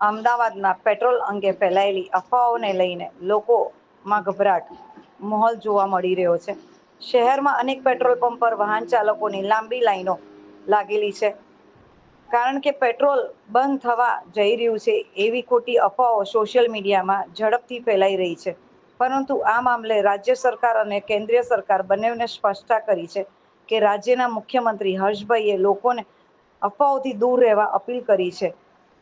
અમદાવાદમાં પેટ્રોલ અંગે ફેલાયેલી અફવાઓને લઈને લોકોમાં ગભરાટ માહોલ જોવા મળી રહ્યો છે. શહેરમાં અનેક પેટ્રોલ પંપ પર વાહન ચાલકોની લાંબી લાઈનો લાગેલી છે. કારણ કે પેટ્રોલ બંધ થવા જઈ રહ્યું છે એવી ખોટી અફવાઓ સોશિયલ મીડિયામાં ઝડપથી ફેલાઈ રહી છે. પરંતુ આ મામલે રાજ્ય સરકાર અને કેન્દ્રીય સરકાર બંનેને સ્પષ્ટતા કરી છે કે રાજ્યના મુખ્યમંત્રી હર્ષભાઈએ લોકોને અફવાઓથી દૂર રહેવા અપીલ કરી છે.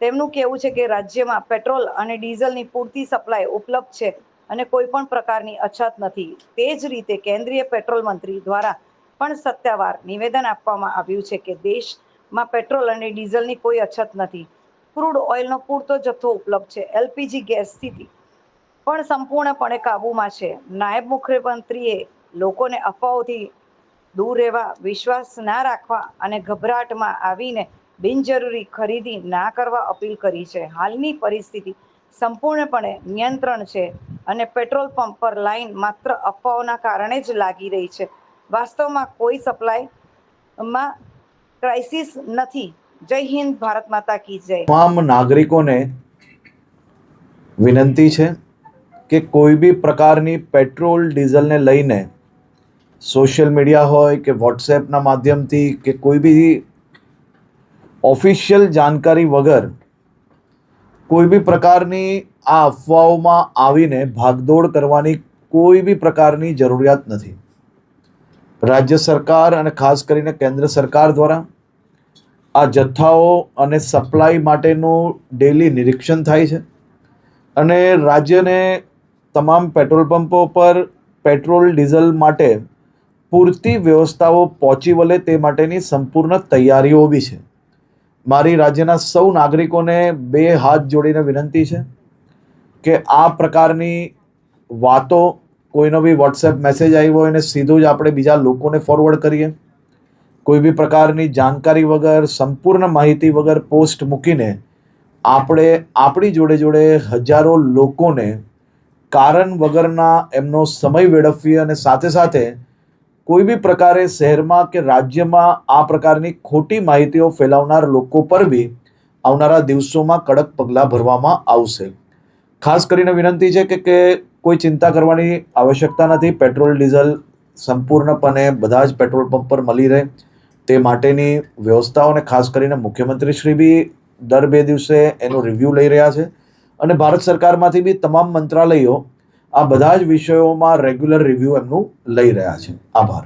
તેમનું કહેવું છે કે રાજ્યમાં પેટ્રોલ અને ડીઝલની પૂરતી સપ્લાય ઉપલબ્ધ છે અને કોઈ પણ પ્રકારની અછત નથી. તે જ રીતે કેન્દ્રીય પેટ્રોલ મંત્રી દ્વારા પણ સત્તાવાર નિવેદન આપવામાં આવ્યું છે કે દેશમાં પેટ્રોલ અને ડીઝલની કોઈ અછત નથી. ક્રૂડ ઓઇલનો પૂરતો જથ્થો ઉપલબ્ધ છે. એલપીજી ગેસ સ્થિતિ પણ સંપૂર્ણપણે કાબૂમાં છે. નાયબ મુખ્યમંત્રીએ લોકોને અફવાઓથી દૂર રહેવા, વિશ્વાસ ના રાખવા અને ગભરાટમાં આવીને બિનજરૂરી ખરીદી ના કરવા અપીલ કરી છે. હાલની પરિસ્થિતિ સંપૂર્ણપણે નિયંત્રણ છે અને પેટ્રોલ પંપ પર લાઈન માત્ર અફવાઓના કારણે જ લાગી રહી છે. વાસ્તવમાં કોઈ સપ્લાયમાં ક્રાઇસિસ નથી. જય હિન્દ, ભારત માતા કી જય. તમામ નાગરિકોને વિનંતી છે કે કોઈ બી પ્રકારની પેટ્રોલ ડીઝલને લઈને સોશિયલ મીડિયા હોય કે વોટ્સએપના માધ્યમથી કે કોઈ બી ઓફિશિયલ જાણકારી વગર કોઈ બી પ્રકારની આ અફવાઓમાં આવીને ભાગદોડ કરવાની કોઈ બી પ્રકારની જરૂરિયાત નથી. રાજ્ય સરકાર અને ખાસ કરીને કેન્દ્ર સરકાર દ્વારા આ જથ્થાઓ અને સપ્લાય માટેનું ડેલી નિરીક્ષણ થાય છે અને રાજ્યને તમામ પેટ્રોલ પંપો પર પેટ્રોલ ડીઝલ માટે પૂરતી વ્યવસ્થાઓ પહોંચી વળે તે માટેની સંપૂર્ણ તૈયારીઓ બી છે. મારી રાજ્યના સૌ નાગરિકોને બે હાથ જોડીને વિનંતી છે કે આ પ્રકારની વાતો કોઈનો બી વોટ્સએપ મેસેજ આવ્યો હોય ને સીધું જ આપણે બીજા લોકોને ફોરવર્ડ કરીએ. કોઈ બી પ્રકારની જાણકારી વગર, સંપૂર્ણ માહિતી વગર પોસ્ટ મૂકીને આપણે આપણી જોડે જોડે હજારો લોકોને કારણ વગરના એમનો સમય વેડફીએ અને સાથે સાથે કોઈ બી પ્રકારે શહેરમાં કે રાજ્યમાં આ પ્રકારની ખોટી માહિતીઓ ફેલાવનાર લોકો પર બી આવનારા દિવસોમાં કડક પગલાં ભરવામાં આવશે. ખાસ કરીને વિનંતી છે કે કોઈ ચિંતા કરવાની આવશ્યકતા નથી. પેટ્રોલ ડીઝલ સંપૂર્ણપણે બધા જ પેટ્રોલ પંપ પર મળી રહે તે માટેની વ્યવસ્થાઓને ખાસ કરીને મુખ્યમંત્રી શ્રી બી દર 2 દિવસે એનો રિવ્યૂ લઈ રહ્યા છે અને ભારત સરકારમાંથી બી તમામ મંત્રાલયો આ બધા જ વિષયોમાં રેગ્યુલર રિવ્યૂ એમનું લઈ રહ્યા છે. આભાર.